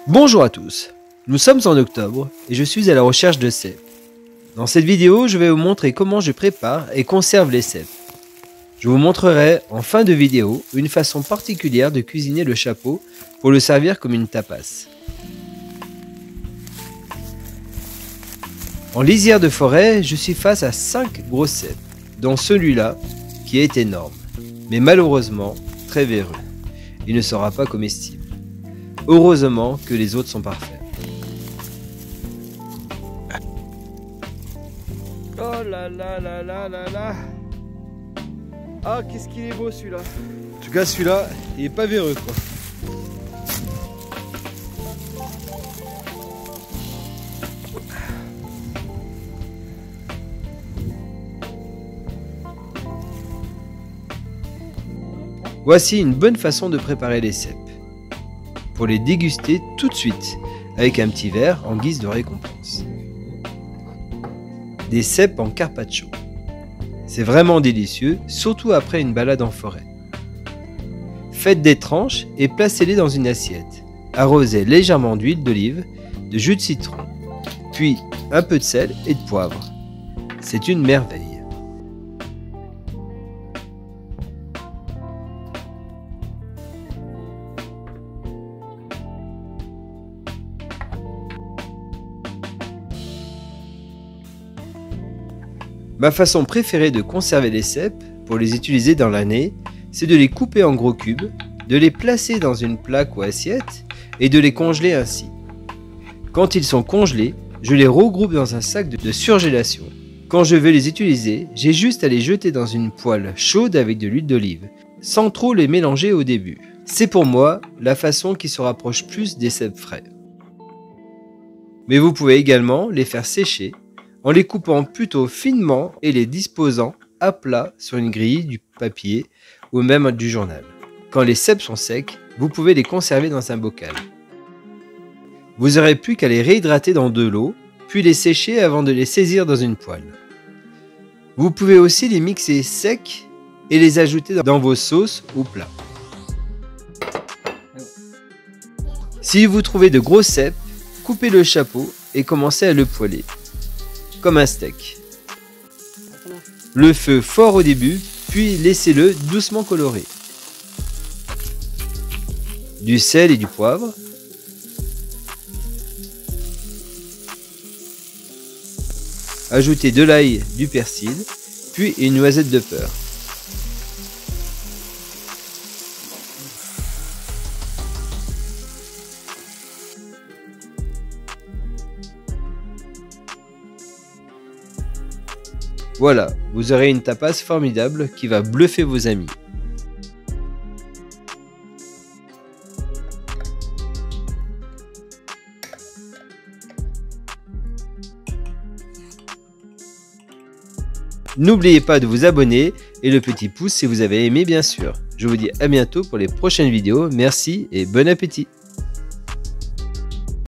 Bonjour à tous, nous sommes en octobre et je suis à la recherche de cèpes. Dans cette vidéo, je vais vous montrer comment je prépare et conserve les cèpes. Je vous montrerai en fin de vidéo une façon particulière de cuisiner le chapeau pour le servir comme une tapas. En lisière de forêt, je suis face à 5 gros cèpes, dont celui-là qui est énorme, mais malheureusement très véreux. Il ne sera pas comestible. Heureusement que les autres sont parfaits. Oh là là là là là là. Ah, qu'est-ce qu'il est beau celui-là. En tout cas celui-là, il est pas véreux quoi. Voici une bonne façon de préparer les cèpes. Pour les déguster tout de suite, avec un petit verre en guise de récompense. Des cèpes en carpaccio. C'est vraiment délicieux, surtout après une balade en forêt. Faites des tranches et placez-les dans une assiette. Arrosez légèrement d'huile d'olive, de jus de citron, puis un peu de sel et de poivre. C'est une merveille. Ma façon préférée de conserver les cèpes, pour les utiliser dans l'année, c'est de les couper en gros cubes, de les placer dans une plaque ou assiette et de les congeler ainsi. Quand ils sont congelés, je les regroupe dans un sac de surgélation. Quand je veux les utiliser, j'ai juste à les jeter dans une poêle chaude avec de l'huile d'olive, sans trop les mélanger au début. C'est pour moi la façon qui se rapproche plus des cèpes frais. Mais vous pouvez également les faire sécher en les coupant plutôt finement et les disposant à plat sur une grille, du papier ou même du journal. Quand les cèpes sont secs, vous pouvez les conserver dans un bocal. Vous n'aurez plus qu'à les réhydrater dans de l'eau, puis les sécher avant de les saisir dans une poêle. Vous pouvez aussi les mixer secs et les ajouter dans vos sauces ou plats. Si vous trouvez de gros cèpes, coupez le chapeau et commencez à le poêler comme un steak. Le feu fort au début, puis laissez-le doucement colorer. Du sel et du poivre. Ajoutez de l'ail, du persil, puis une noisette de beurre. Voilà, vous aurez une tapas formidable qui va bluffer vos amis. N'oubliez pas de vous abonner et le petit pouce si vous avez aimé bien sûr. Je vous dis à bientôt pour les prochaines vidéos. Merci et bon appétit!